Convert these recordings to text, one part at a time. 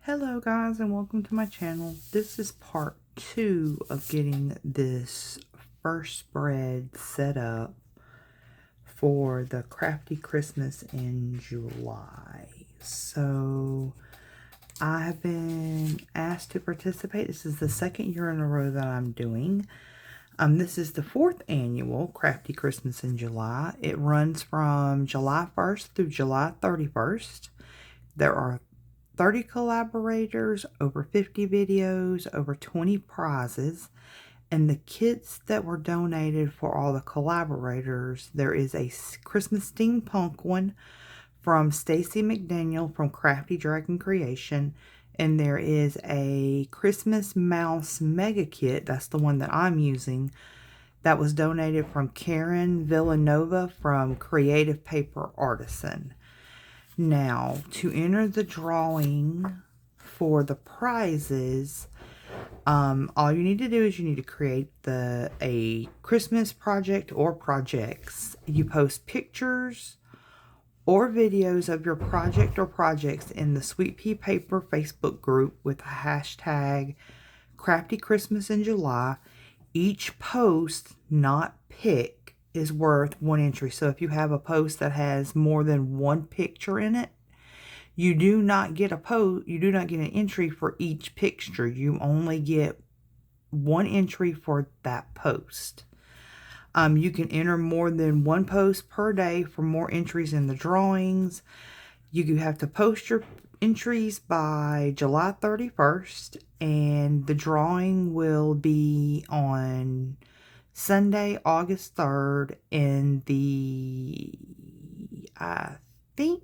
Hello guys, and welcome to my channel. This is part 2 of getting this first spread set up for the Crafty Christmas in July. So I have been asked to participate. This is the second year in a row that I'm doing. This is the 4th annual Crafty Christmas in July. It runs from July 1st through July 31st. There are 30 collaborators, over 50 videos, over 20 prizes, and the kits that were donated for all the collaborators, there is a Christmas steampunk one from Stacy McDaniel from Crafty Dragon Creation, and there is a Christmas mouse mega kit, that's the one that I'm using, that was donated from Karen Villanova from Creative Paper Artisan. Now, to enter the drawing for the prizes, all you need to do is you need to create a Christmas project or projects. You post pictures or videos of your project or projects in the Sweet Pea Paper Facebook group with the hashtag Crafty Christmas in July. Each post, not pick, is worth 1 entry. So if you have a post that has more than 1 picture in it, you do not get an entry for each picture. You only get 1 entry for that post. You can enter more than 1 post per day for more entries in the drawings. You have to post your entries by July 31st, and the drawing will be on Sunday, August 3rd, in I think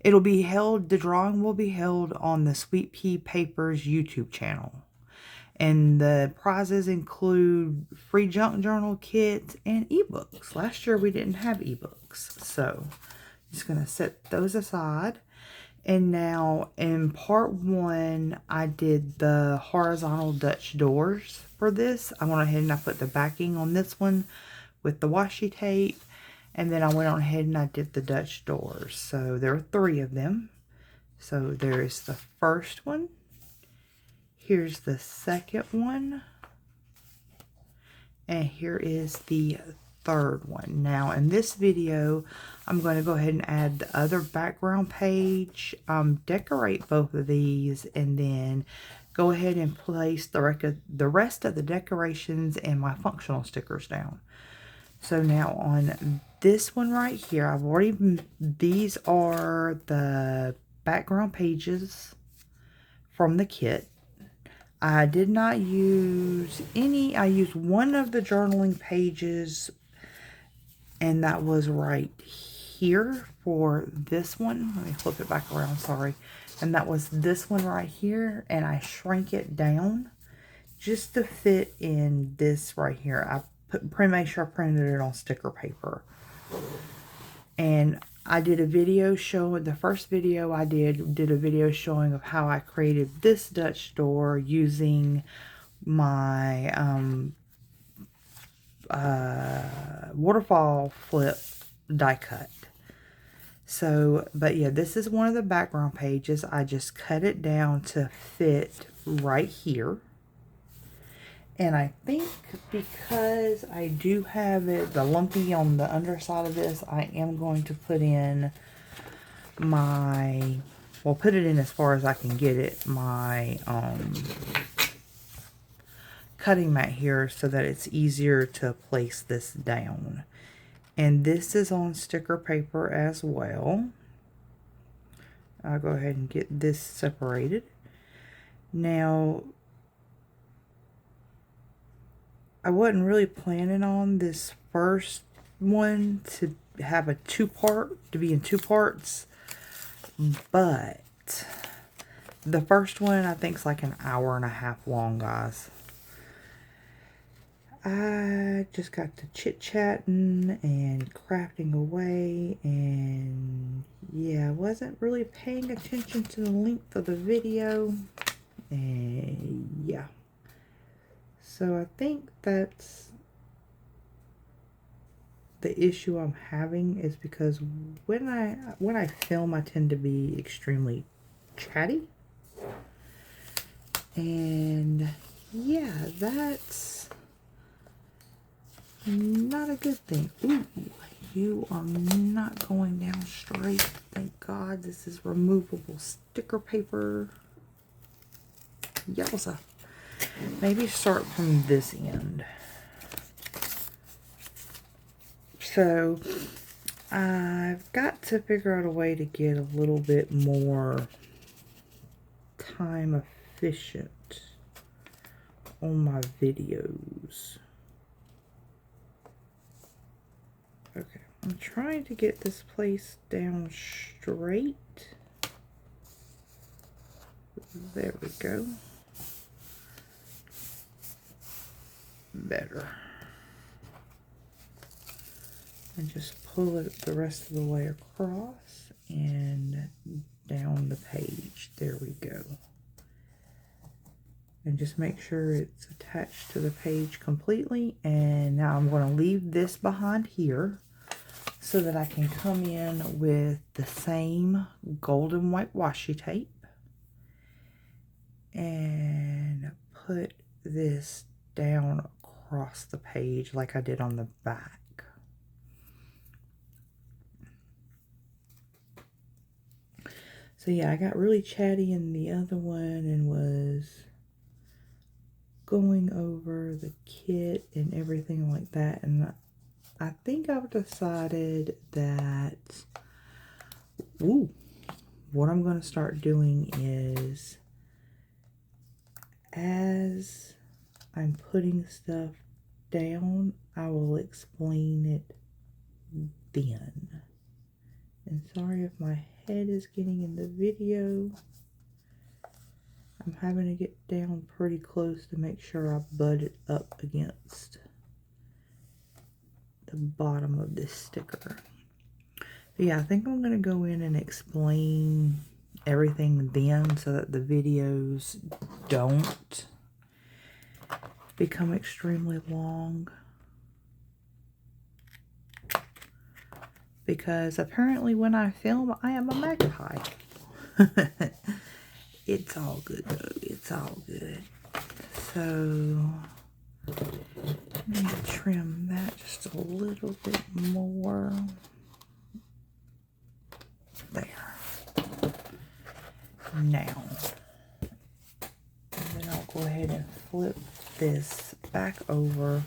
the drawing will be held on the Sweet Pea Papers YouTube channel. And the prizes include free junk journal kits and ebooks. Last year we didn't have ebooks, so I'm just going to set those aside. And now in part 1, I did the horizontal Dutch doors for this. I went ahead and I put the backing on this one with the washi tape. And then I went on ahead and I did the Dutch doors. So there are 3 of them. So there's the first one. Here's the second one. And here is the third one. Now in this video, I'm going to go ahead and add the other background page, decorate both of these, and then go ahead and place the rest of the decorations and my functional stickers down. So now on this one right here, these are the background pages from the kit. I did not use any. I used one of the journaling pages, and that was right here for this one. Let me flip it back around, sorry. And that was this one right here, and I shrank it down just to fit in this right here. I made sure I printed it on sticker paper. And I did a video showing, the first video I did a video showing of how I created this Dutch door using my waterfall flip die cut. So, but yeah, this is one of the background pages. I just cut it down to fit right here. And I think because I do have the lumpy on the underside of this, I am going to put in put it in as far as I can get it, my cutting mat here, so that it's easier to place this down. And this is on sticker paper as well. I'll go ahead and get this separated. Now, I wasn't really planning on this first one to have to be in 2 parts, but the first one I think is like an hour and a half long, guys. I just got to chit-chatting and crafting away, and yeah, I wasn't really paying attention to the length of the video, and yeah. So I think that's the issue I'm having is because when I film, I tend to be extremely chatty. And yeah, that's not a good thing. Ooh, you are not going down straight. Thank God this is removable sticker paper. Yowza. Maybe start from this end. So I've got to figure out a way to get a little bit more time efficient on my videos. Okay, I'm trying to get this place down straight. There we go. Better. And just pull it the rest of the way across and down the page. There we go. And just make sure it's attached to the page completely. And now I'm going to leave this behind here so that I can come in with the same golden white washi tape and put this down across the page like I did on the back. So yeah, I got really chatty in the other one and was going over the kit and everything like that, and I think I've decided that what I'm going to start doing is, as I'm putting stuff down, I will explain it then. And sorry if my head is getting in the video. I'm having to get down pretty close to make sure I butt it up against the bottom of this sticker. But yeah, I think I'm going to go in and explain everything then so that the videos don't become extremely long. Because apparently when I film, I am a magpie. It's all good though. It's all good. So let me trim that just a little bit more. There. Now, and then I'll go ahead and flip this back over.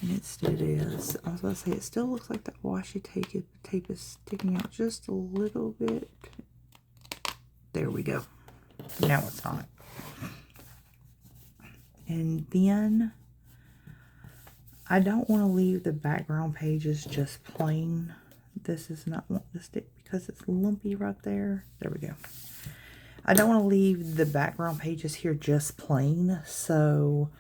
And it still is. I was about to say, it still looks like that washi tape is sticking out just a little bit. There we go. Now it's not. And then I don't want to leave the background pages just plain. This is not want to stick because it's lumpy right there. There we go. I don't want to leave the background pages here just plain, so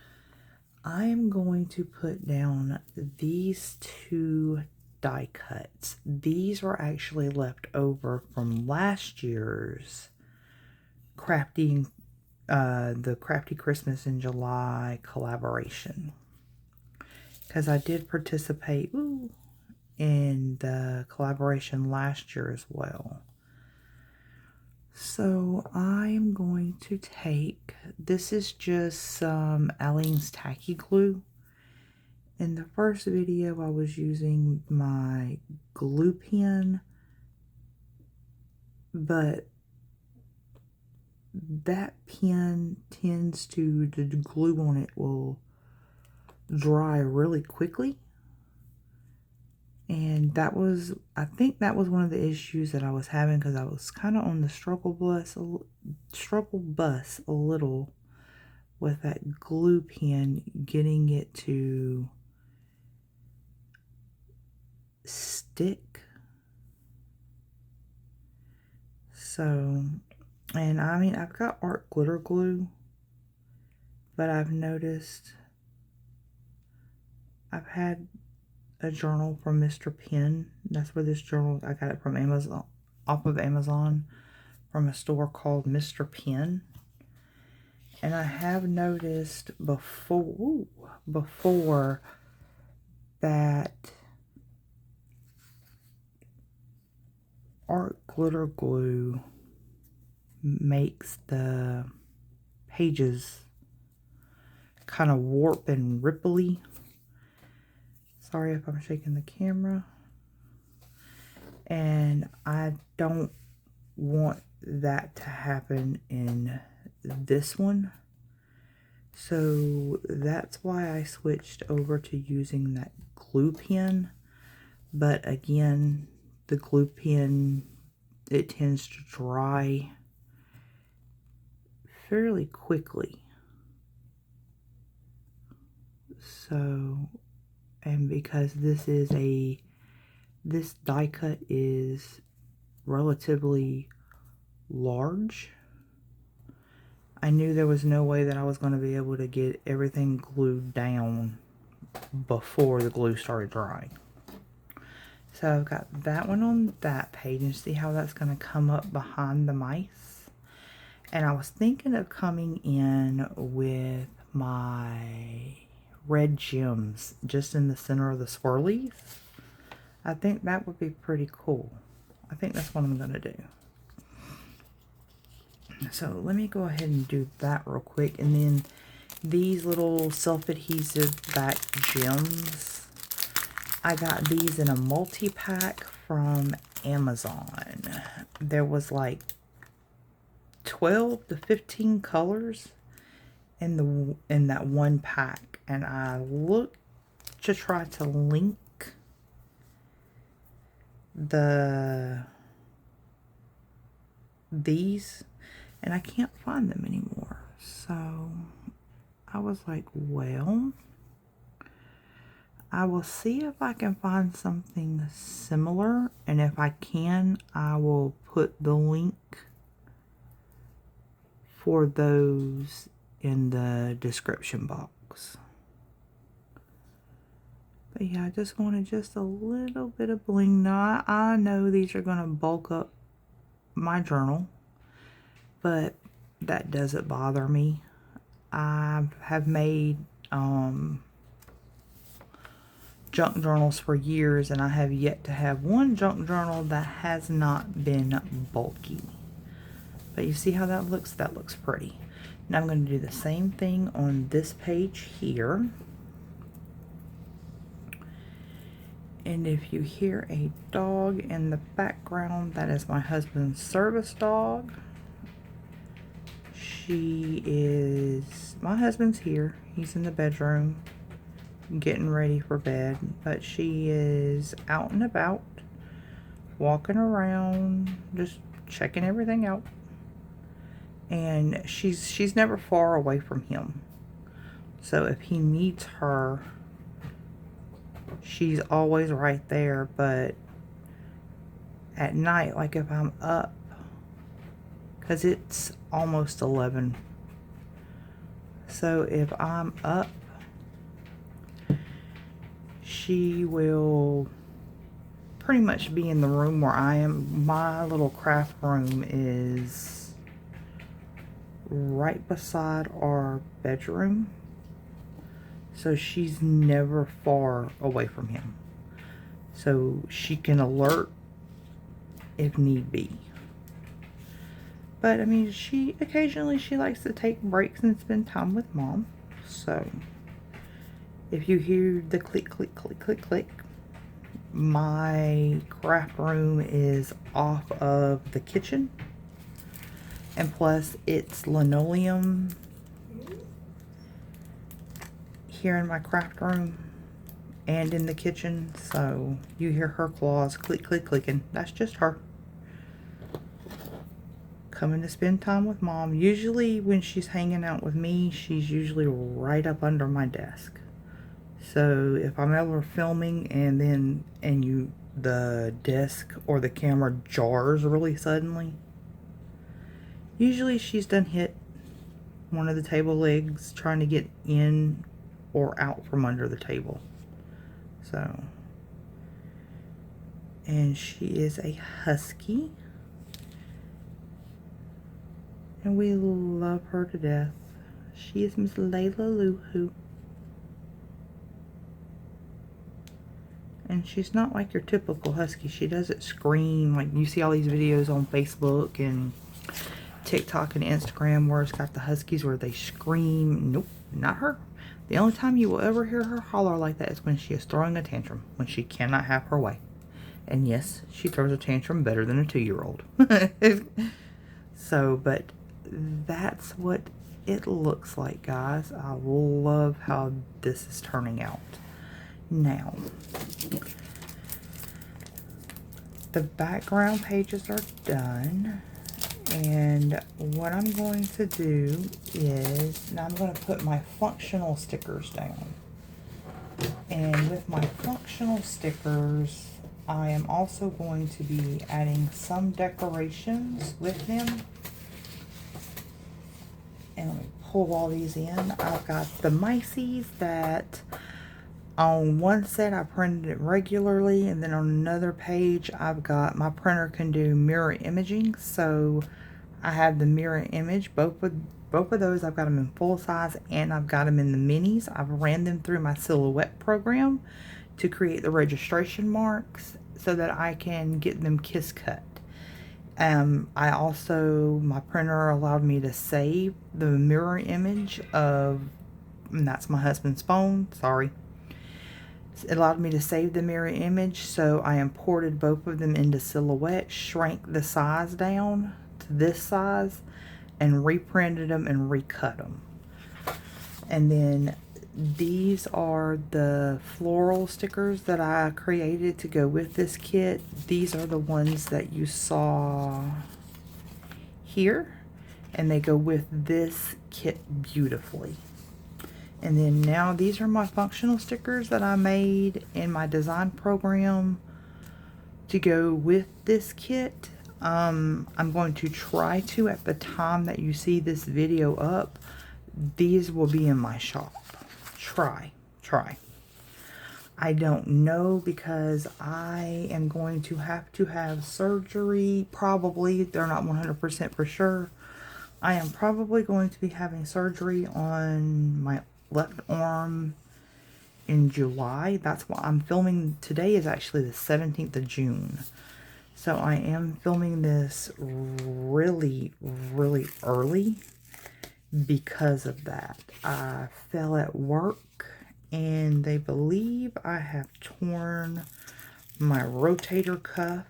I am going to put down these two die cuts. These were actually left over from last year's the Crafty Christmas in July collaboration, because I did participate in the collaboration last year as well. So I'm going to take, this is just some Aleene's tacky glue. In the first video I was using my glue pen, but that pen tends to, the glue on it will dry really quickly. And that was, I think that was one of the issues that I was having, because I was kind of on the struggle bus a little with that glue pen, getting it to stick. So, and I mean, I've got art glitter glue, but I've noticed I've had a journal from Mr. Pen. That's where this journal, I got it from Amazon, off of Amazon, from a store called Mr. Pen. And I have noticed before that art glitter glue makes the pages kind of warp and ripply. Sorry if I'm shaking the camera. And I don't want that to happen in this one. So that's why I switched over to using that glue pen. But again, the glue pen, it tends to dry fairly quickly. So, and because this die cut is relatively large, I knew there was no way that I was going to be able to get everything glued down before the glue started drying. So I've got that one on that page, and see how that's going to come up behind the mice. And I was thinking of coming in with my red gems just in the center of the swirlies. I think that would be pretty cool. I think that's what I'm going to do. So let me go ahead and do that real quick. And then these little self-adhesive back gems, I got these in a multi-pack from Amazon. There was like 12 to 15 colors in that one pack. And I looked to try to link these, and I can't find them anymore. So I was like, well, I will see if I can find something similar, and if I can, I will put the link for those in the description box. But yeah, I just wanted just a little bit of bling. Now, I know these are going to bulk up my journal, but that doesn't bother me. I have made junk journals for years, and I have yet to have one junk journal that has not been bulky. But you see how that looks? That looks pretty. Now I'm going to do the same thing on this page here. And if you hear a dog in the background, that is my husband's service dog. My husband's here. He's in the bedroom getting ready for bed, but she is out and about, walking around, just checking everything out. And she's never far away from him. So if he needs her, she's always right there. But at night, like if I'm up, because it's almost 11, so if I'm up, she will pretty much be in the room where I am. My little craft room is right beside our bedroom, so she's never far away from him, so she can alert if need be. But I mean, occasionally she likes to take breaks and spend time with Mom. So if you hear the click, click, click, click, click, my craft room is off of the kitchen. And plus, it's linoleum here in my craft room and in the kitchen. So you hear her claws click, click, clicking. That's just her coming to spend time with Mom. Usually when she's hanging out with me, she's usually right up under my desk. So if I'm ever filming and the desk or the camera jars really suddenly, usually she's done hit one of the table legs trying to get in or out from under the table. So, and she is a husky, and we love her to death. She is Miss Layla Loo-Hoo. And she's not like your typical husky. She doesn't scream. Like you see all these videos on Facebook and TikTok and Instagram where it's got the huskies where they scream. Nope, not her. The only time you will ever hear her holler like that is when she is throwing a tantrum, when she cannot have her way. And yes, she throws a tantrum better than a 2-year-old. So, but that's what it looks like, guys. I love how this is turning out. Now, the background pages are done. And what I'm going to do is, now I'm going to put my functional stickers down. And with my functional stickers, I am also going to be adding some decorations with them. And let me pull all these in. I've got the mices that on one set I printed it regularly, and then on another page I've got, my printer can do mirror imaging, so I have the mirror image. Both of those, I've got them in full size and I've got them in the minis. I've ran them through my Silhouette program to create the registration marks so that I can get them kiss cut. I also, my printer allowed me to save the mirror image of, and that's my husband's phone, sorry. It allowed me to save the mirror image, so I imported both of them into Silhouette, shrank the size down to this size, and reprinted them and recut them. And then these are the floral stickers that I created to go with this kit. These are the ones that you saw here, and they go with this kit beautifully. And then now these are my functional stickers that I made in my design program to go with this kit. I'm going to try to, at the time that you see this video up, these will be in my shop. Try. I don't know, because I am going to have surgery, probably. They're not 100% for sure. I am probably going to be having surgery on my left arm in July. That's why I'm filming. Today is actually the 17th of June. So I am filming this really, really early because of that. I fell at work and they believe I have torn my rotator cuff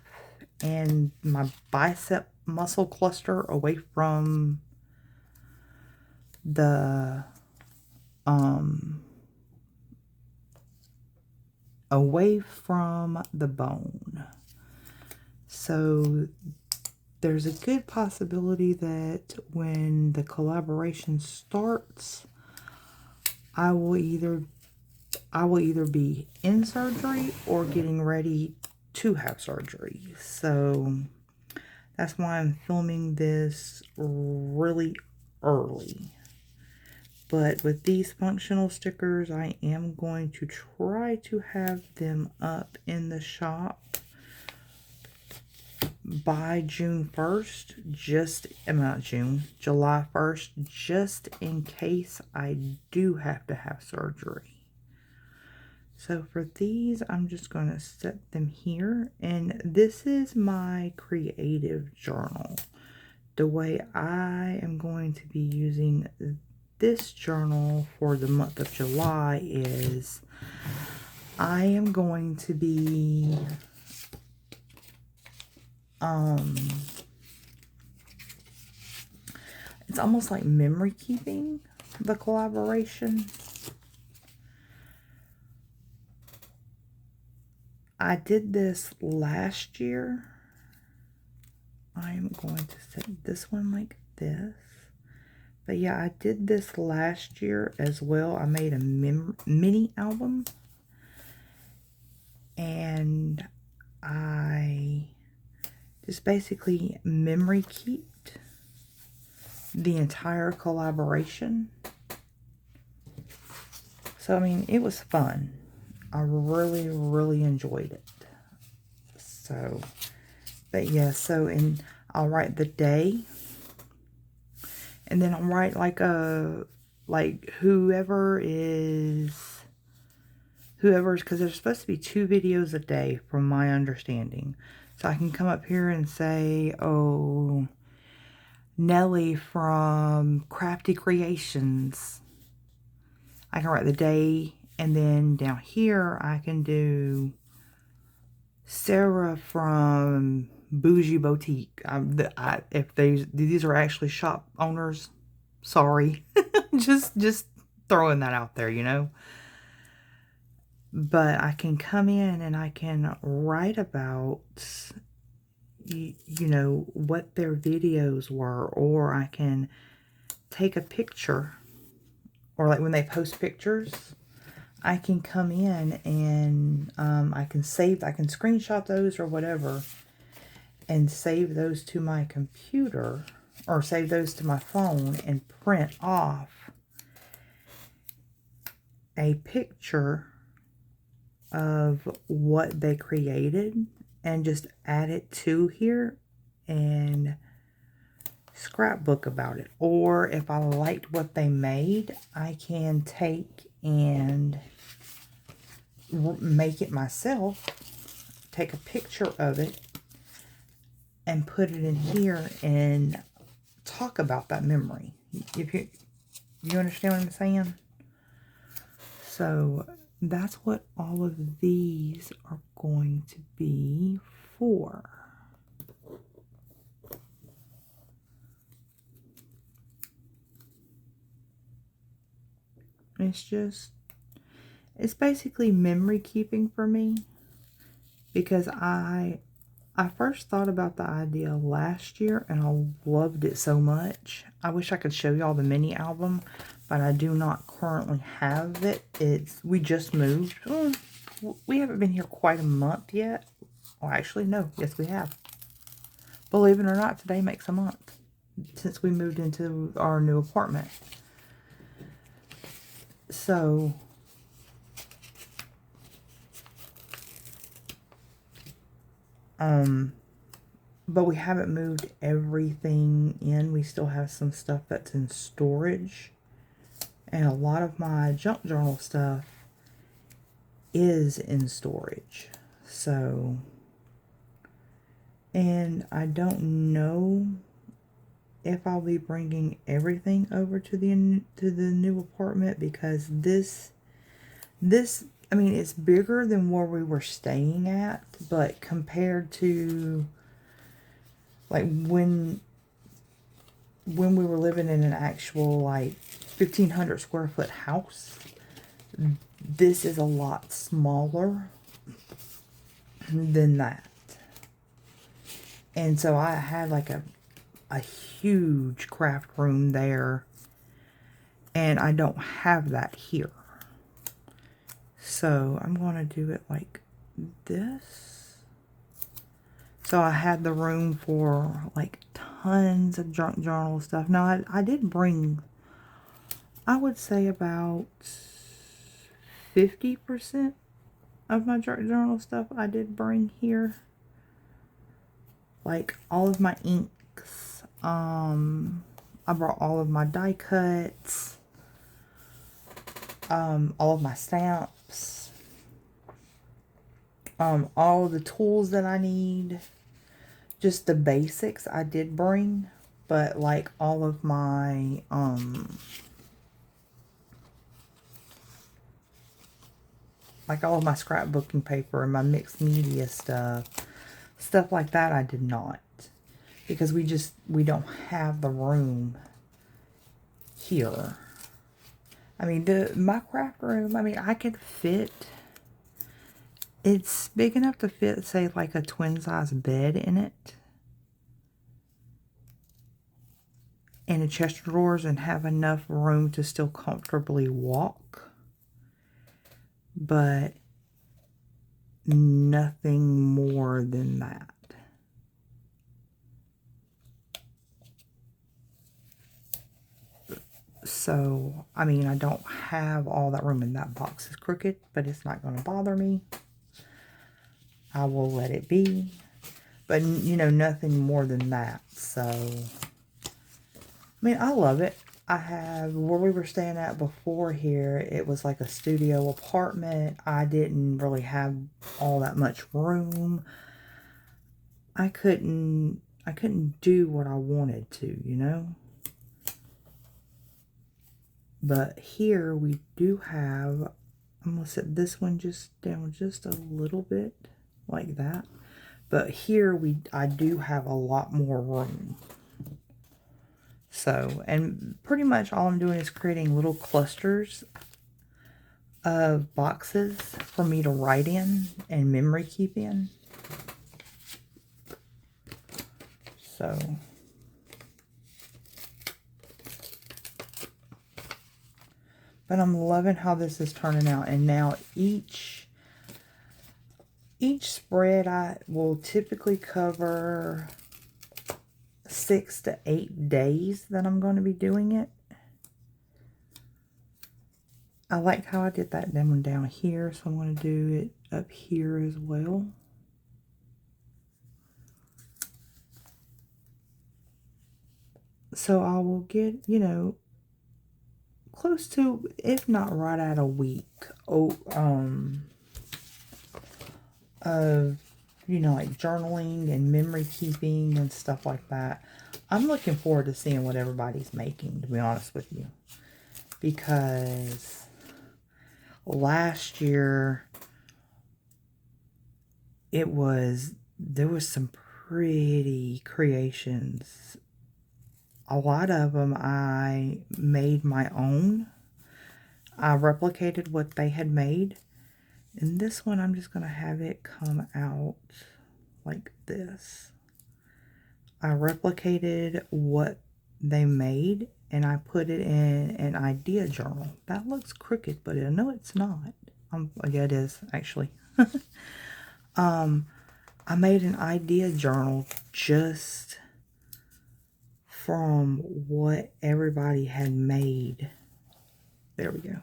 and my bicep muscle cluster away from the bone. So there's a good possibility that when the collaboration starts, I will either be in surgery or getting ready to have surgery. So that's why I'm filming this really early. But with these functional stickers, I am going to try to have them up in the shop by June 1st, July 1st, just in case I do have to have surgery. So for these, I'm just going to set them here. And this is my creative journal. The way I am going to be using this journal for the month of July is I am going to be it's almost like memory keeping the collaboration. I did this last year. I am going to set this one like this. But yeah, I did this last year as well. I made a mini album. And I just basically memory kept the entire collaboration. So, I mean, it was fun. I really, really enjoyed it. So, but yeah, so, and I'll write the day. And then I'll write like whoever is whoever's, because there's supposed to be 2 videos a day from my understanding. So I can come up here and say, oh, Nellie from Crafty Creations. I can write the day, and then down here I can do Sarah from Bougie Boutique. If these are actually shop owners, sorry. just throwing that out there, you know. But I can come in and I can write about, you know, what their videos were, or I can take a picture, or like when they post pictures, I can come in and I can screenshot those or whatever and save those to my computer, or save those to my phone and print off a picture of what they created and just add it to here and scrapbook about it. Or if I liked what they made, I can take and make it myself, take a picture of it and put it in here and talk about that memory. If you understand what I'm saying? So that's what all of these are going to be for. It's basically memory keeping for me, because I first thought about the idea last year and I loved it so much. I wish I could show y'all the mini album, but I do not currently have it. We just moved. We haven't been here quite a month yet. Oh, actually, no. Yes, we have. Believe it or not, today makes a month since we moved into our new apartment. So, but we haven't moved everything in. We still have some stuff that's in storage. And a lot of my junk journal stuff is in storage. So, and I don't know if I'll be bringing everything over to the new apartment, because this I mean, it's bigger than where we were staying at, but compared to like when we were living in an actual like 1,500 square foot house, this is a lot smaller than that. And so I had like a huge craft room there, and I don't have that here. So I'm going to do it like this. So I had the room for like tons of junk journal stuff. Now I did bring, I would say about 50% of my junk journal stuff I did bring here. Like all of my inks. I brought all of my die cuts. All of my stamps. All of the tools that I need. Just the basics I did bring. But like all of my, like all of my scrapbooking paper and my mixed media stuff like that I did not, because we don't have the room here. I mean, my craft room, I mean, I could fit, it's big enough to fit, say, like a twin size bed in it, and a chest of drawers, and have enough room to still comfortably walk. But nothing more than that. So, I mean, I don't have all that room, and that box is crooked, but it's not going to bother me. I will let it be. But, you know, nothing more than that. So, I mean, I love it. I have, where we were staying at before here, it was like a studio apartment. I didn't really have all that much room. I couldn't do what I wanted to, you know. But here we do have, I'm going to set this one just down just a little bit like that. But here I do have a lot more room. So, and pretty much all I'm doing is creating little clusters of boxes for me to write in and memory keep in. So, but I'm loving how this is turning out. And now each spread I will typically cover 6 to 8 days that I'm going to be doing it. I like how I did that one down here, so I'm going to do it up here as well. So I will get, you know, close to, if not right at a week, of, you know, like journaling and memory keeping and stuff like that. I'm looking forward to seeing what everybody's making, to be honest with you. Because last year, there was some pretty creations. A lot of them I made my own. I replicated what they had made. And this one, I'm just going to have it come out like this. I replicated what they made, and I put it in an idea journal. That looks crooked, but I know it's not. Yeah, it is, actually. I made an idea journal just from what everybody had made. There we go.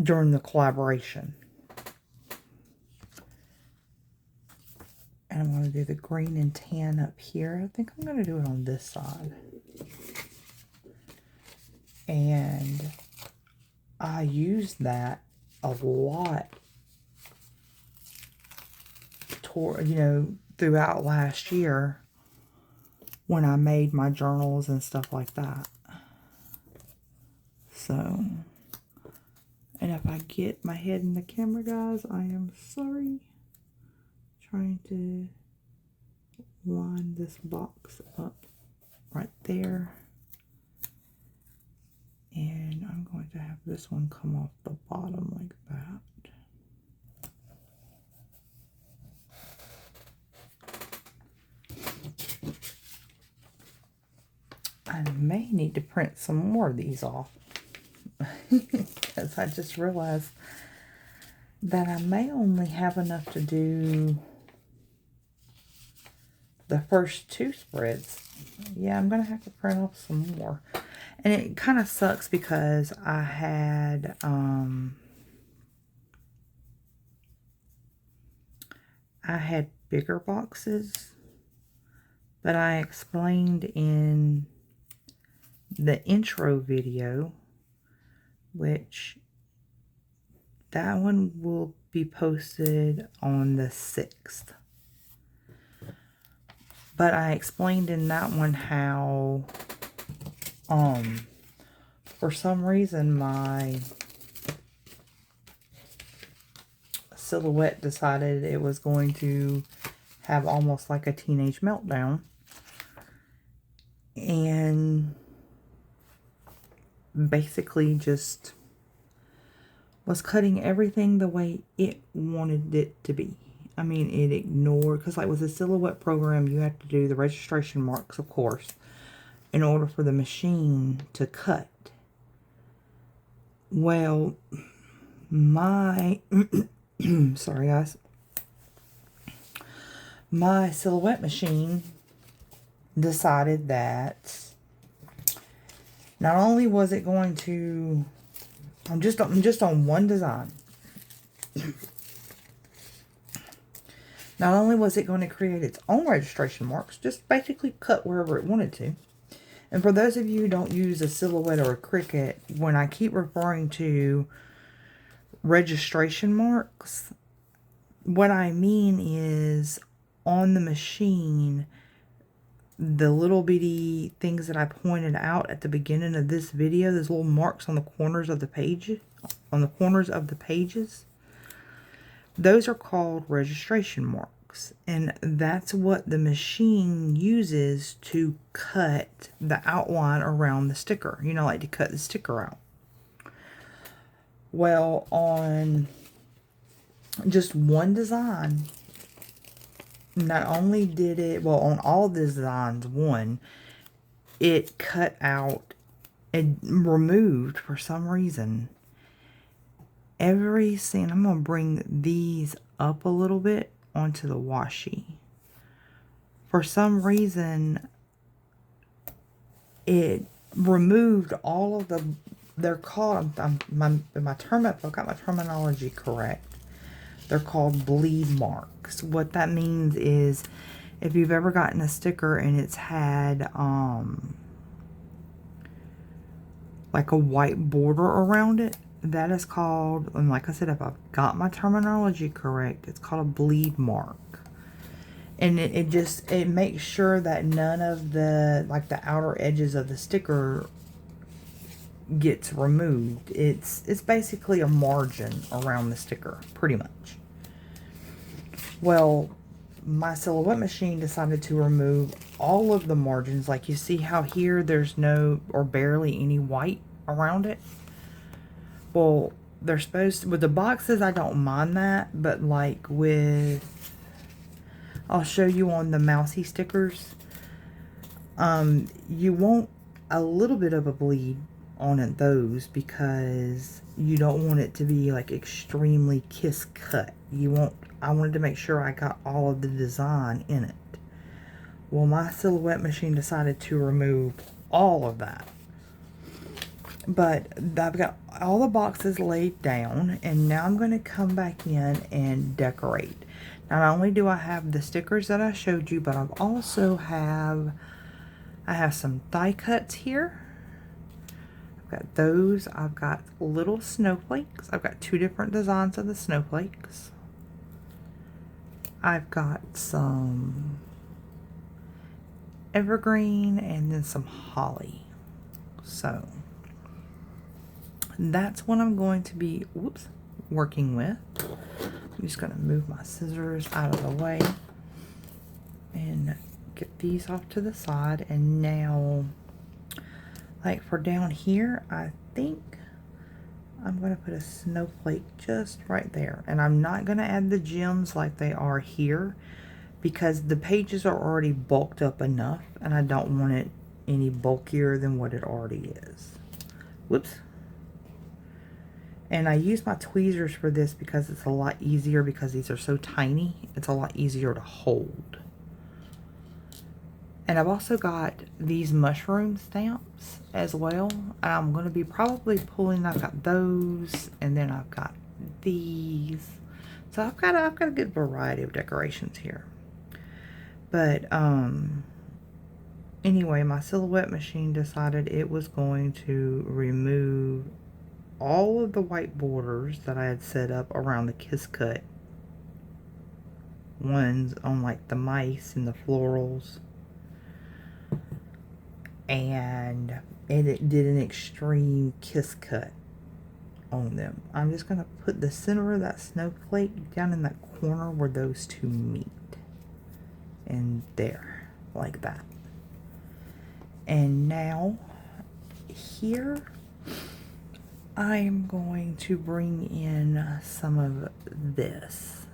During the collaboration. And I'm going to do the green and tan up here. I think I'm going to do it on this side. And I used that a lot toward, you know, throughout last year when I made my journals and stuff like that. So, and if I get my head in the camera, guys, I am sorry. Trying to line this box up right there. And I'm going to have this one come off the bottom like that. I may need to print some more of these off. Because I just realized that I may only have enough to do the first 2 spreads. Yeah, I'm going to have to print off some more. And it kind of sucks because I had bigger boxes that I explained in the intro video, which that one will be posted on the 6th. But I explained in that one how for some reason my silhouette decided it was going to have almost like a teenage meltdown, and basically just was cutting everything the way it wanted it to be. I mean, it ignored, because like with the silhouette program, you have to do the registration marks, of course, in order for the machine to cut. Well, my, sorry guys, my silhouette machine decided that not only was it going to, I'm just on one design. Not only was it going to create its own registration marks, just basically cut wherever it wanted to. And for those of you who don't use a Silhouette or a Cricut, when I keep referring to registration marks, what I mean is on the machine, the little bitty things that I pointed out at the beginning of this video, those little marks on the corners of the page, those are called registration marks. And that's what the machine uses to cut the outline around the sticker. You know, like to cut the sticker out. Well, on just one design, not only did it, well, on all the designs, it cut out and removed for some reason every scene. I'm going to bring these up a little bit onto the washi. For some reason, it removed all of the, they're called, if I got my terminology correct, they're called bleed marks. What that means is, if you've ever gotten a sticker and it's had like a white border around it, that is called, and like I said, if I've got my terminology correct, it's called a bleed mark. And it makes sure that none of the, like the outer edges of the sticker gets removed. It's basically a margin around the sticker, pretty much. Well, my Silhouette machine decided to remove all of the margins. Like you see how here there's no or barely any white around it. Well, they're supposed to, with the boxes, I don't mind that, but like with, I'll show you on the mousy stickers, you want a little bit of a bleed on it, those, because you don't want it to be like extremely kiss cut. I wanted to make sure I got all of the design in it. Well, my Silhouette machine decided to remove all of that. But I've got all the boxes laid down, and now I'm going to come back in and decorate. Not only do I have the stickers that I showed you, but I also have some die cuts here. I've got those. I've got little snowflakes. I've got 2 different designs of the snowflakes. I've got some evergreen and then some holly. So that's what I'm going to be, working with. I'm just going to move my scissors out of the way and get these off to the side. And now, like for down here, I think I'm going to put a snowflake just right there. And I'm not going to add the gems like they are here, because the pages are already bulked up enough, and I don't want it any bulkier than what it already is. Whoops. And I use my tweezers for this because it's a lot easier, because these are so tiny. It's a lot easier to hold. And I've also got these mushroom stamps as well. I'm going to be probably pulling, I've got those, and then I've got these. So I've got a good variety of decorations here. But anyway, my Silhouette machine decided it was going to remove all of the white borders that I had set up around the kiss cut ones on like the mice and the florals. And it did an extreme kiss cut on them. I'm just going to put the center of that snowflake down in that corner where those two meet. And there, like that. And now, here, I'm going to bring in some of this.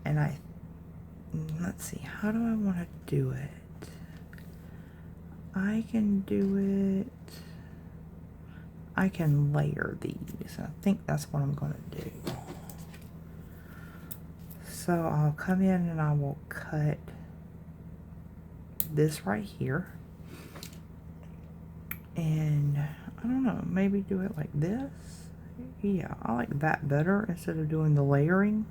And let's see, how do I want to do it? I can do it, I can layer these. I think that's what I'm going to do. So I'll come in and I will cut this right here. And I don't know, maybe do it like this. Yeah, I like that better instead of doing the layering.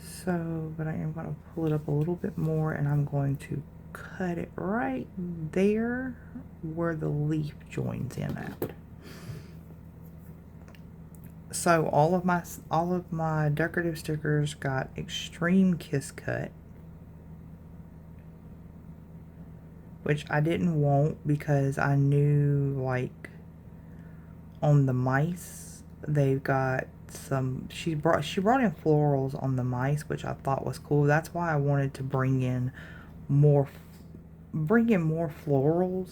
So, but I am going to pull it up a little bit more, and I'm going to cut it right there where the leaf joins in at. So all of my decorative stickers got extreme kiss cut, which I didn't want because I knew, like, on the mice they've got some, she brought in florals on the mice, which I thought was cool. That's why I wanted to bring in more florals,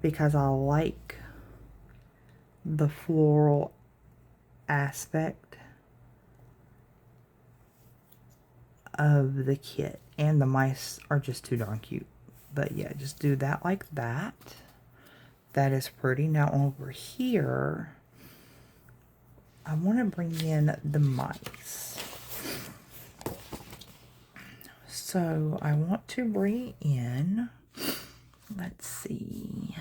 because I like the floral aspect of the kit, and the mice are just too darn cute. But yeah, just do that like that. That is pretty. Now over here, I want to bring in the mice. So I want to bring in, let's see,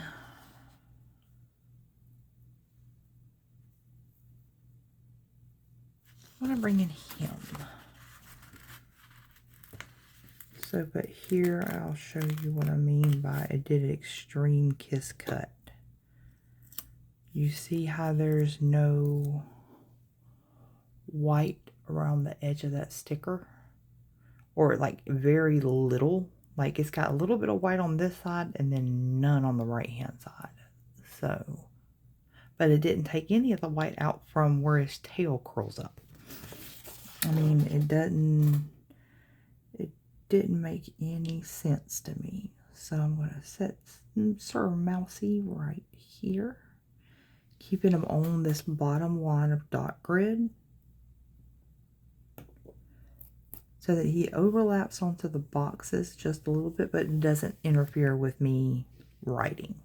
I want to bring in him. So, but here I'll show you what I mean by I did an extreme kiss cut. You see how there's no white around the edge of that sticker? Or like very little. Like it's got a little bit of white on this side and then none on the right hand side. So, but it didn't take any of the white out from where his tail curls up. I mean, it didn't make any sense to me. So I'm going to set Sir Mousy right here, keeping him on this bottom line of dot grid so that he overlaps onto the boxes just a little bit, but it doesn't interfere with me writing.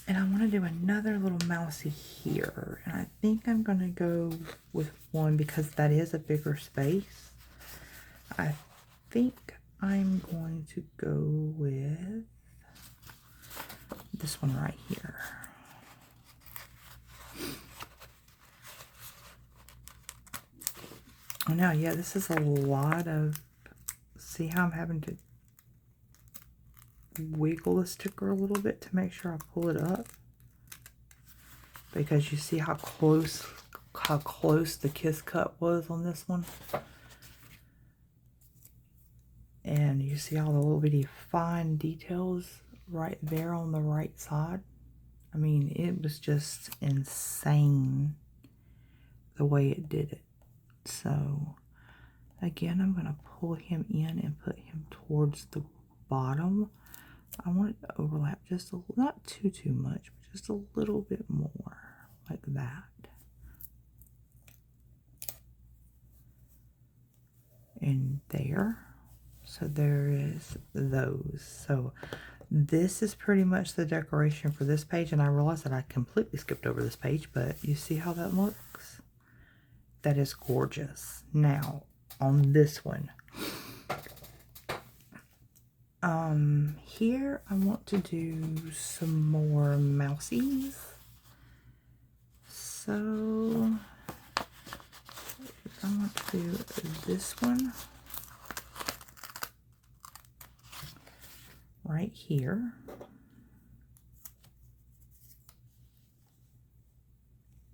And I want to do another little mousy here, and I think I'm going to go with one because that is a bigger space. I think I'm going to go with this one right here. Oh, now, yeah, this is a lot of, see how I'm having to wiggle the sticker a little bit to make sure I pull it up, because you see how close the kiss cut was on this one. And you see all the little bitty fine details right there on the right side. I mean, it was just insane the way it did it. So, again, I'm going to pull him in and put him towards the bottom. I want it to overlap just a little, not too much, but just a little bit more, like that. And there. So there is those. So this is pretty much the decoration for this page, and I realized that I completely skipped over this page, but you see how that looks? That is gorgeous. Now, on this one, here I want to do some more mousies. So I want to do this one right here.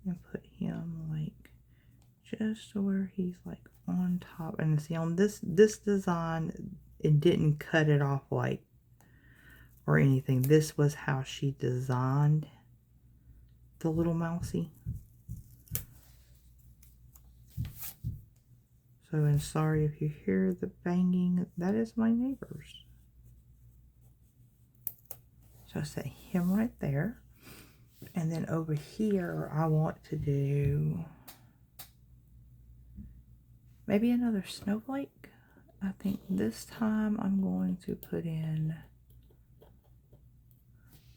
And put him like just where he's like on top. And see, on this design, it didn't cut it off like or anything. This was how she designed the little mousy. So, and sorry if you hear the banging, that is my neighbors. So I set him right there. And then over here, I want to do maybe another snowflake. I think this time I'm going to put in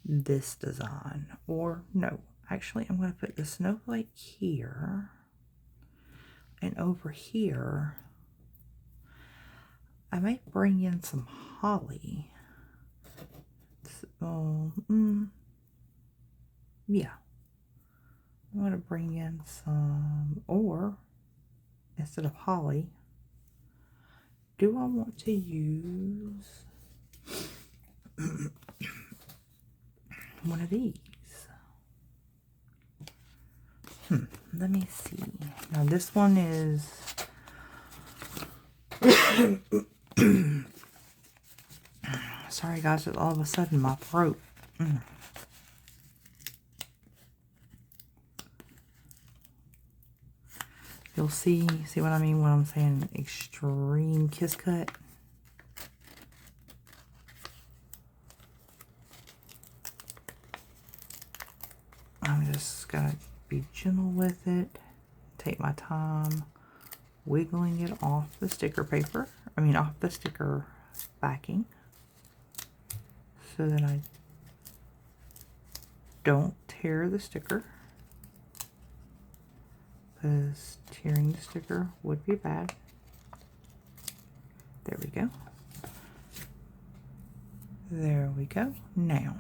this design. Or no, actually I'm going to put the snowflake here. And over here, I might bring in some holly. So, yeah. I want to bring in some, or instead of holly, do I want to use one of these? Let me see. Now this one is sorry guys, all of a sudden my throat. You'll see what I mean when I'm saying extreme kiss cut. I'm just gonna be gentle with it. Take my time wiggling it off the sticker paper. I mean off the sticker backing, so that I don't tear the sticker, because tearing the sticker would be bad. There we go. There we go. Now,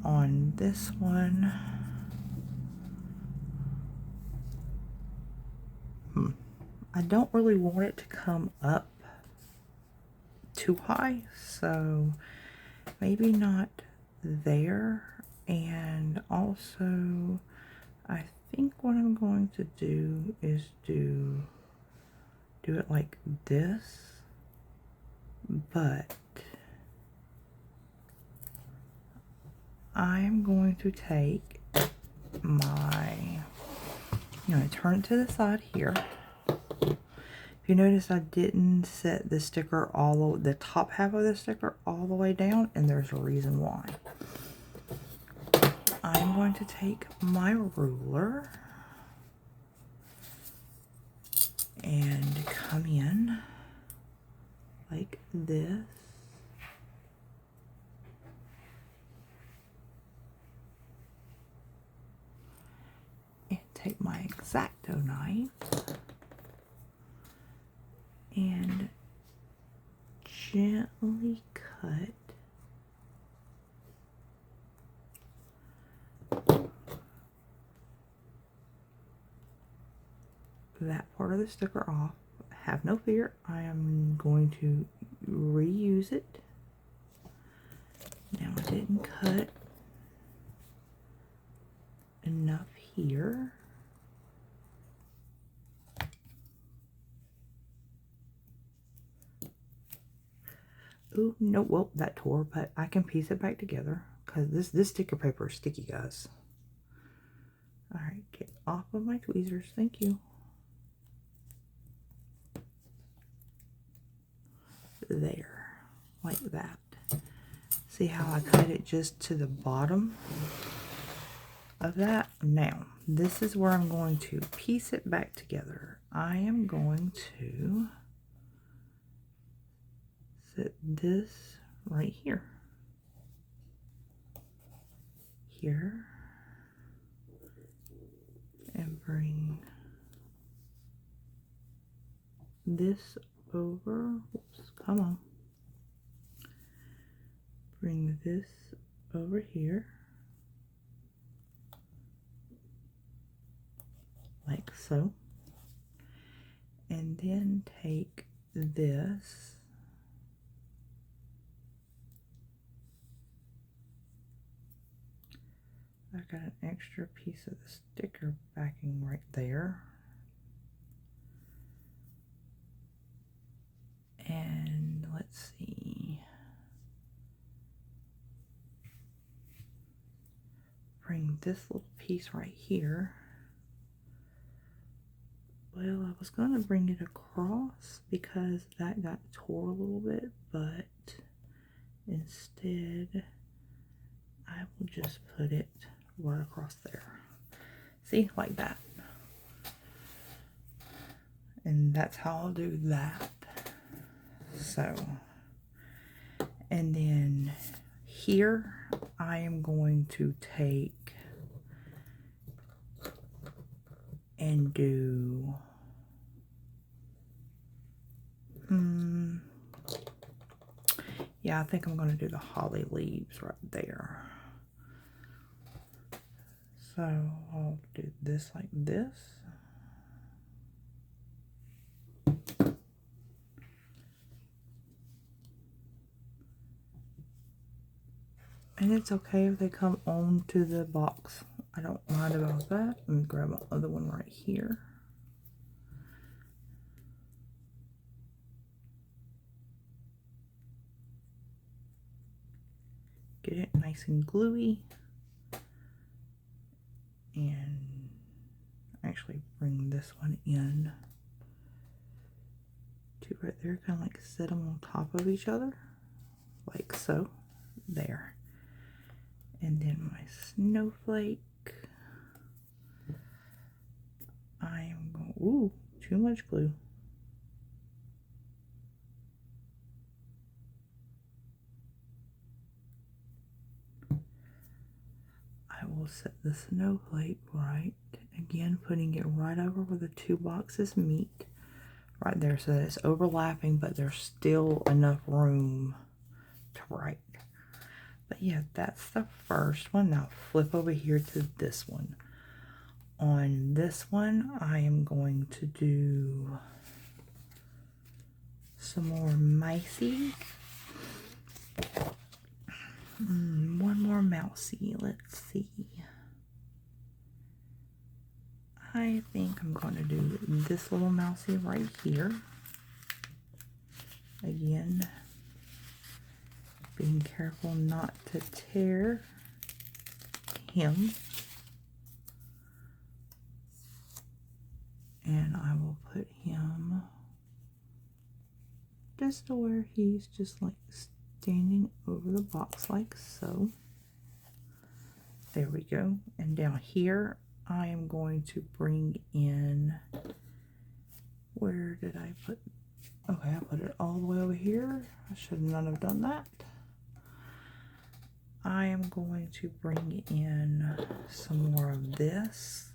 on this one, I don't really want it to come up too high, so maybe not there. And also, I think what I'm going to do is do it like this, but I'm going to take my, I'm going to turn it to the side here. If you notice, I didn't set the sticker the top half of the sticker all the way down, and there's a reason why. I'm going to take my ruler and come in like this. And take my X-Acto knife and gently cut that part of the sticker off. Have no fear, I am going to reuse it. Now I didn't cut enough here. Ooh, no, well, that tore, but I can piece it back together because this sticker paper is sticky, guys. All right, get off of my tweezers. Thank you. There, like that. See how I cut it just to the bottom of that? Now, this is where I'm going to piece it back together. I am going to set this right here. Here. And bring this over. Oops, come on. Bring this over here. Like so. And then take this. I got an extra piece of the sticker backing right there. And let's see. Bring this little piece right here. Well, I was going to bring it across because that got tore a little bit, but instead I will just put it right across there. See, like that. And that's how I'll do that. So, and then here I am going to take and do yeah, I think I'm going to do the holly leaves right there. So I'll do this like this. And it's okay if they come onto the box. I don't mind about that. Let me grab my other one right here. Get it nice and gluey. And actually bring this one in to right there. Kind of like set them on top of each other. Like so. There. And then my snowflake. I am going, ooh, too much glue. I will set the snowflake right, again putting it right over where the two boxes meet, right there, so that it's overlapping, but there's still enough room to write. But yeah, that's the first one. Now flip over here to this one. On this one, I am going to do some more micey. One more mousey. Let's see. I think I'm going to do this little mousey right here. Again, being careful not to tear him. And I will put him just to where he's just like standing over the box like so. There we go. And down here, I am going to bring in, where did I put, okay, I put it all the way over here. I should not have done that. I am going to bring in some more of this.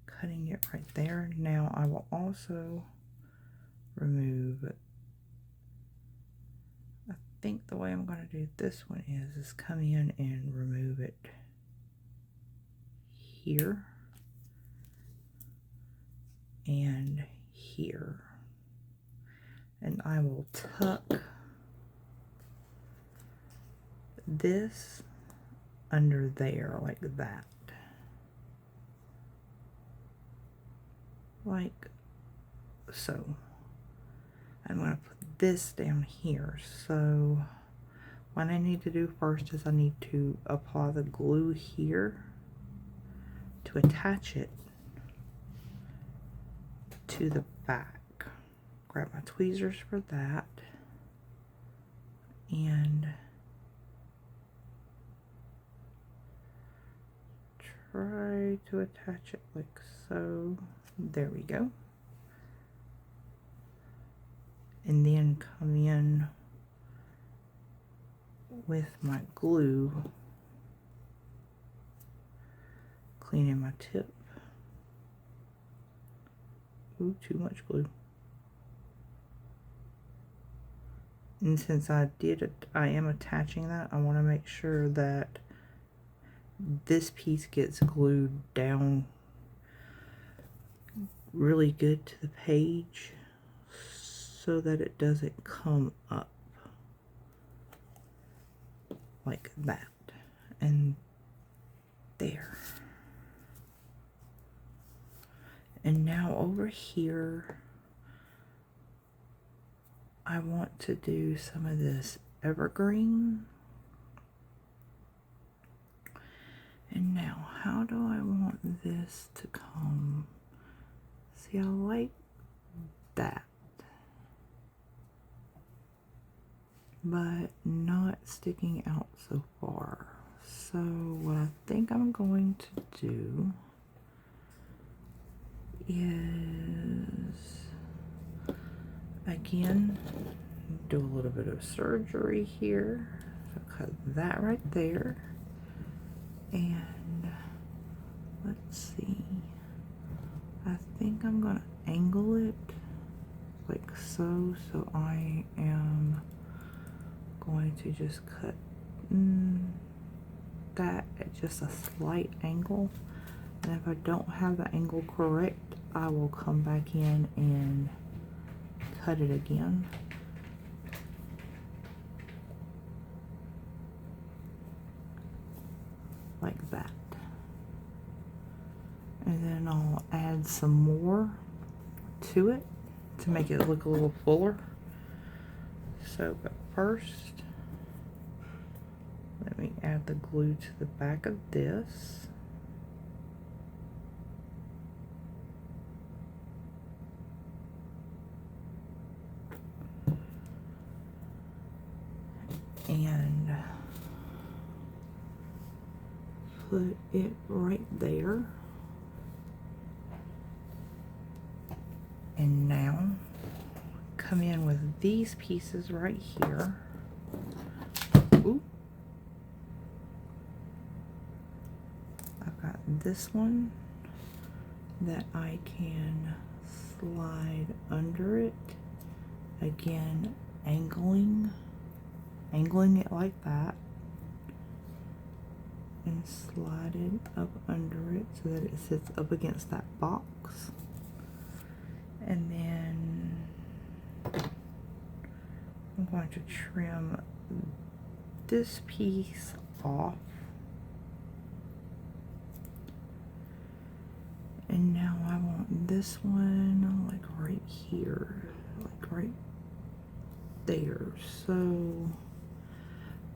Cutting it right there. Now I will also remove, I think the way I'm going to do this one is come in and remove it here and here. And I will tuck this under there like that. Like so. I'm going to put this down here. So what I need to do first is I need to apply the glue here to attach it to the back. Grab my tweezers for that. And try to attach it like so. There we go. And then come in with my glue, cleaning my tip. Ooh, too much glue. And since I am attaching that, I want to make sure that this piece gets glued down really good to the page so that it doesn't come up like that. And there. And now over here, I want to do some of this evergreen. And now, how do I want this to come? See, I like that, but not sticking out so far. So what I think I'm going to do is, again, do a little bit of surgery here. So cut that right there. And let's see, I think I'm gonna angle it like so. So I am going to just cut that at just a slight angle. And if I don't have the angle correct, I will come back in and cut it again. some more to it to make it look a little fuller. So, but first, let me add the glue to the back of this. And put it right there. And now come in with these pieces right here. Ooh. I've got this one that I can slide under it. Again, angling it like that. And slide it up under it so that it sits up against that box. And then I'm going to trim this piece off. And now I want this one like right here, like right there. So,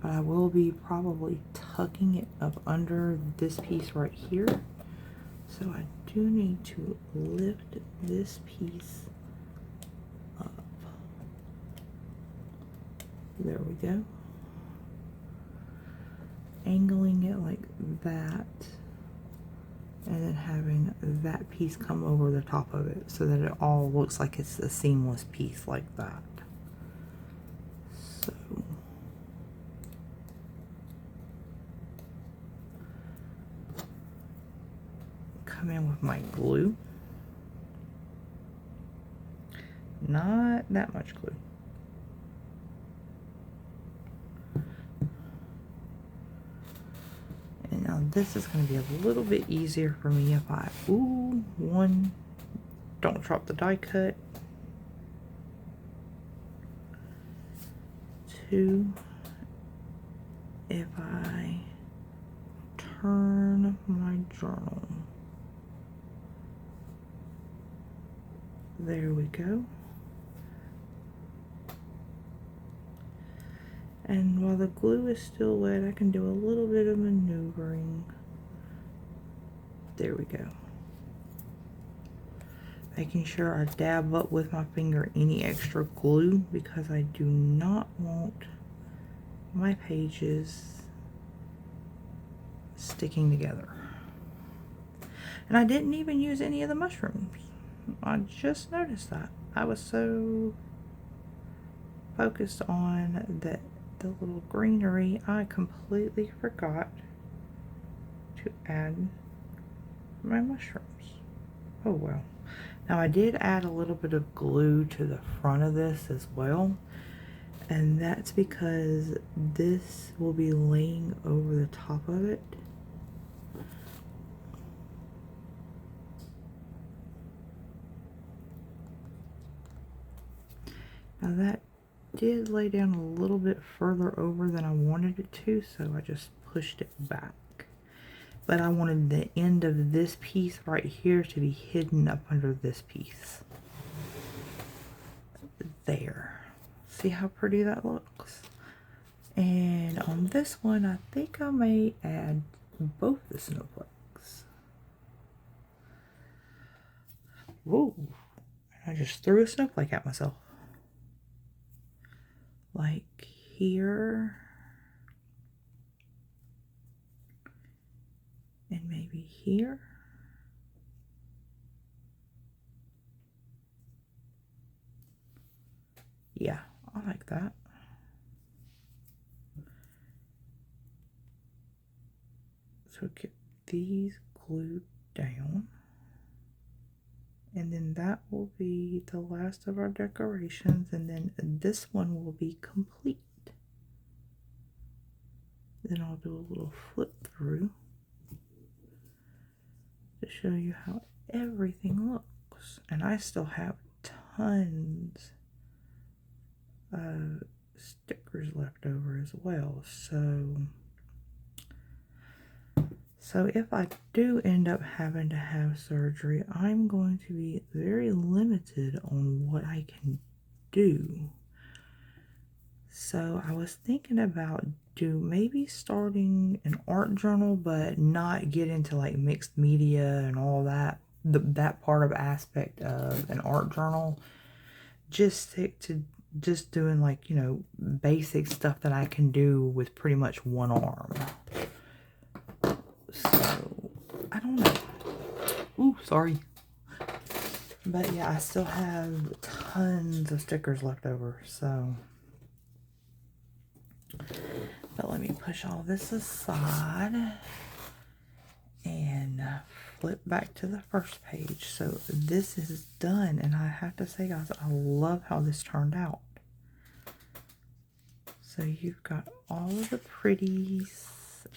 but I will be probably tucking it up under this piece right here. So I do need to lift this piece up. There we go. Angling it like that. And then having that piece come over the top of it so that it all looks like it's a seamless piece like that. So come in with my glue. Not that much glue. And now this is going to be a little bit easier for me if I, one, don't drop the die cut. 2, if I turn my journal. There we go. And while the glue is still wet, I can do a little bit of maneuvering. There we go. Making sure I dab up with my finger any extra glue because I do not want my pages sticking together. And I didn't even use any of the mushrooms. I just noticed that. I was so focused on the little greenery, I completely forgot to add my mushrooms. Oh well. Now I did add a little bit of glue to the front of this as well, and that's because this will be laying over the top of it. Now that did lay down a little bit further over than I wanted it to, so I just pushed it back. But I wanted the end of this piece right here to be hidden up under this piece. There. See how pretty that looks? And on this one, I think I may add both the snowflakes. Whoa. I just threw a snowflake at myself. Like here, and maybe here. Yeah, I like that. So get these glued down. And then that will be the last of our decorations, and then this one will be complete. Then I'll do a little flip through to show you how everything looks. And I still have tons of stickers left over as well. So So if I do end up having to have surgery, I'm going to be very limited on what I can do. So I was thinking about maybe starting an art journal, but not get into like mixed media and all that, that part of aspect of an art journal. Just stick to just doing like, you know, basic stuff that I can do with pretty much one arm. So, I don't know. Ooh, sorry. But yeah, I still have tons of stickers left over, so. But let me push all this aside and flip back to the first page. So this is done, and I have to say, guys, I love how this turned out. So you've got all of the pretties,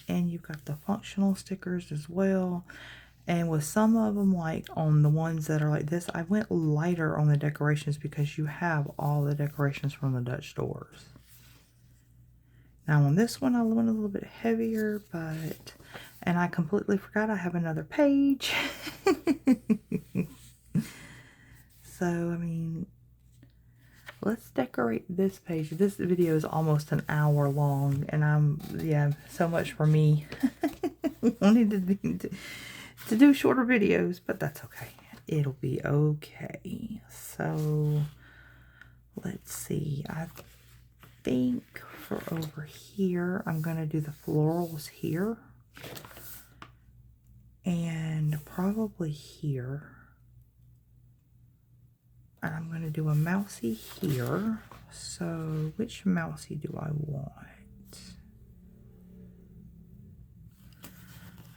and you've got the functional stickers as well. And with some of them, like on the ones that are like this, I went lighter on the decorations because you have all the decorations from the Dutch doors. Now on this one, I went a little bit heavier, and I completely forgot I have another page. So, I mean, let's decorate this page. This video is almost an hour long, and yeah, so much for me. Wanted to do shorter videos, but that's okay. It'll be okay. So, let's see. I think for over here, I'm going to do the florals here. And probably here. And I'm going to do a mousy here. So, which mousy do I want?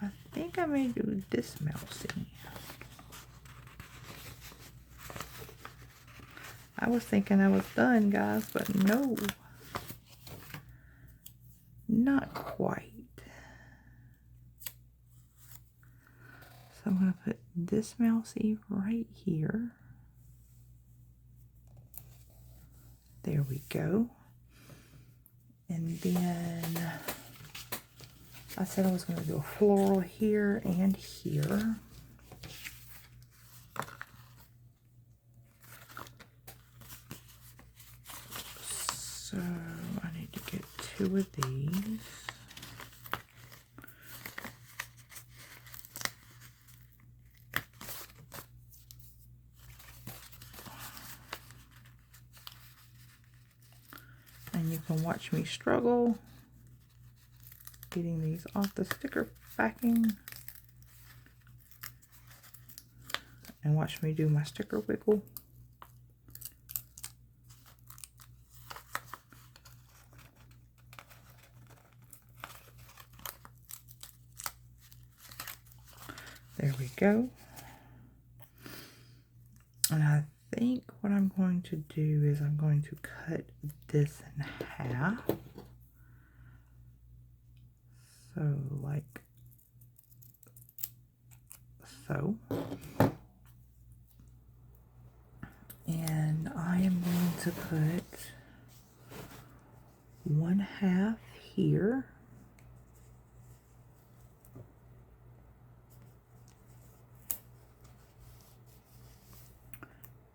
I think I may do this mousy. I was thinking I was done, guys, but no. Not quite. So I'm going to put this mousy right here. There we go. And then I said I was going to do a floral here and here. So I need to get 2 of these. And you can watch me struggle getting these off the sticker backing. And watch me do my sticker wiggle. There we go. And I think what I'm going to do is I'm going to cut this in half. So, like so. And I am going to put 1/2 here.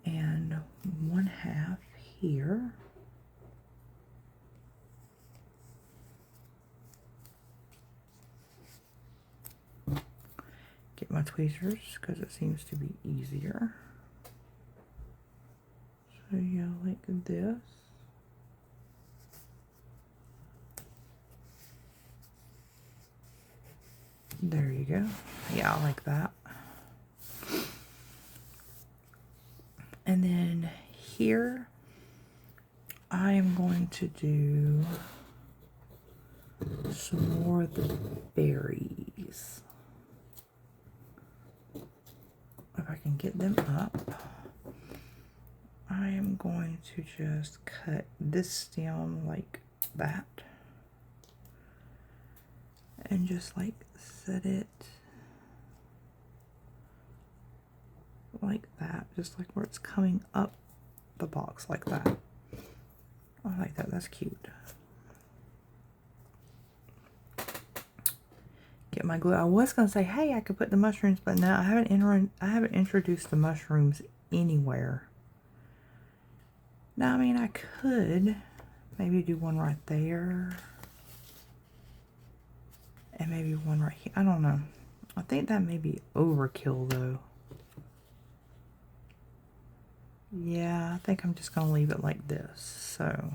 And 1/2 here. Get my tweezers because it seems to be easier. So yeah, like this. There you go. Yeah, I like that. And then here, I am going to do some more of the berries. If I can get them up, I am going to just cut this down like that. And just like set it like that, just like where it's coming up the box like that. I like that, that's cute. get my glue. I was gonna say, hey, I could put the mushrooms, but no, I haven't introduced the mushrooms anywhere. Now, I mean, I could maybe do one right there, and maybe one right here. I don't know. I think that may be overkill, though. Yeah, I think I'm just gonna leave it like this. So,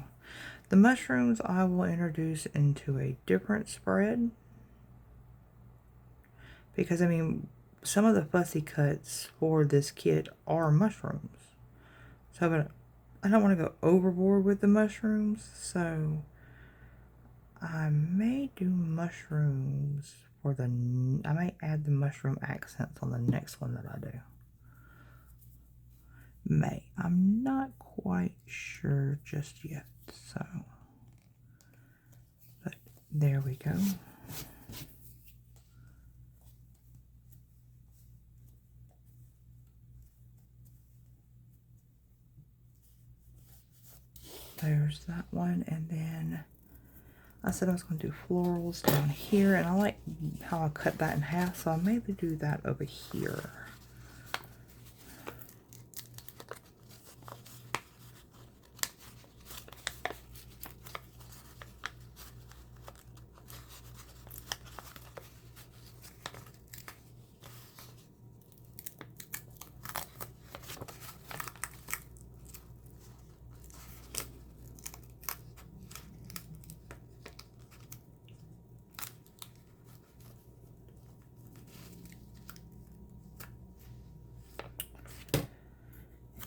the mushrooms I will introduce into a different spread. Because, I mean, some of the fussy cuts for this kit are mushrooms. So, I don't want to go overboard with the mushrooms. So, I may do mushrooms for the... I may add the mushroom accents on the next one that I do. May. I'm not quite sure just yet. So, but there we go. There's that one, and then I said I was going to do florals down here, and I like how I cut that in half, so I may do that over here.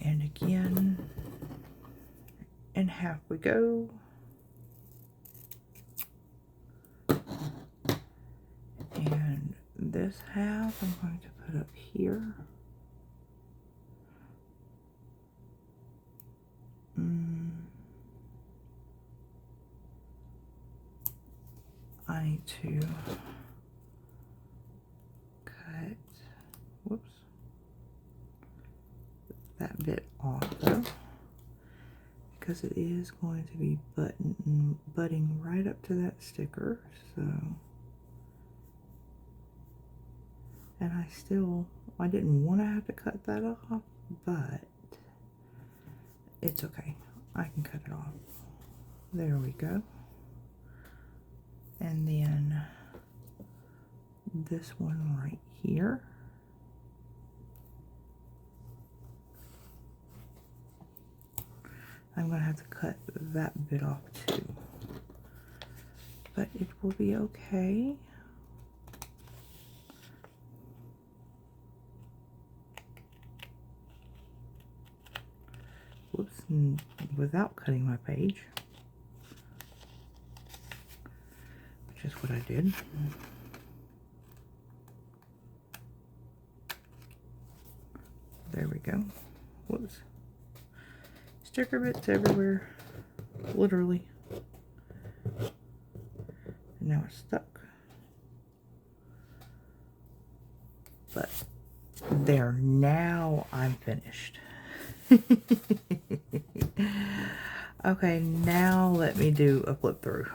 And again, in half we go. And this half I'm going to put up here. I need to cut, whoops, that bit off though, because it is going to be butting right up to that sticker. So, and I didn't want to have to cut that off, but it's okay. I can cut it off. There we go. And then this one right here. I'm going to have to cut that bit off too. But it will be okay. Whoops, without cutting my page. Which is what I did. There we go. Whoops. Sticker bits everywhere. Literally. And now it's stuck. But there, now I'm finished. Okay, now let me do a flip through.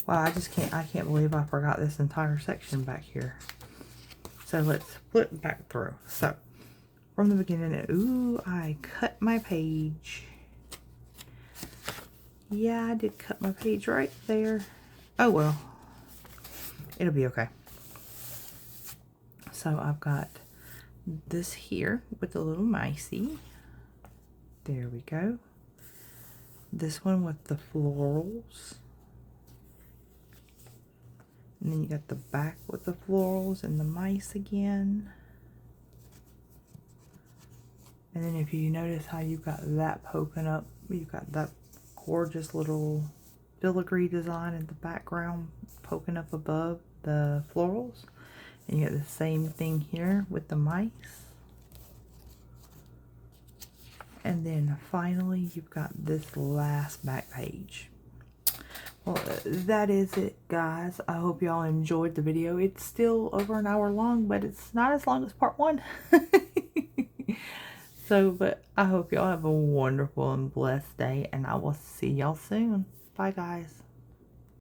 Wow, I can't believe I forgot this entire section back here. So let's flip back through. So, from the beginning, ooh, I cut my page. Yeah, I did cut my page right there. Oh well, it'll be okay. So I've got this here with the little micey. There we go. This one with the florals. And then you got the back with the florals and the mice again. And then if you notice how you've got that poking up, you've got that gorgeous little filigree design in the background poking up above the florals. And you got the same thing here with the mice. And then finally you've got this last back page. Well, that is it, guys. I hope y'all enjoyed the video. It's still over an hour long, but it's not as long as part 1. So, but I hope y'all have a wonderful and blessed day, and I will see y'all soon. Bye, guys.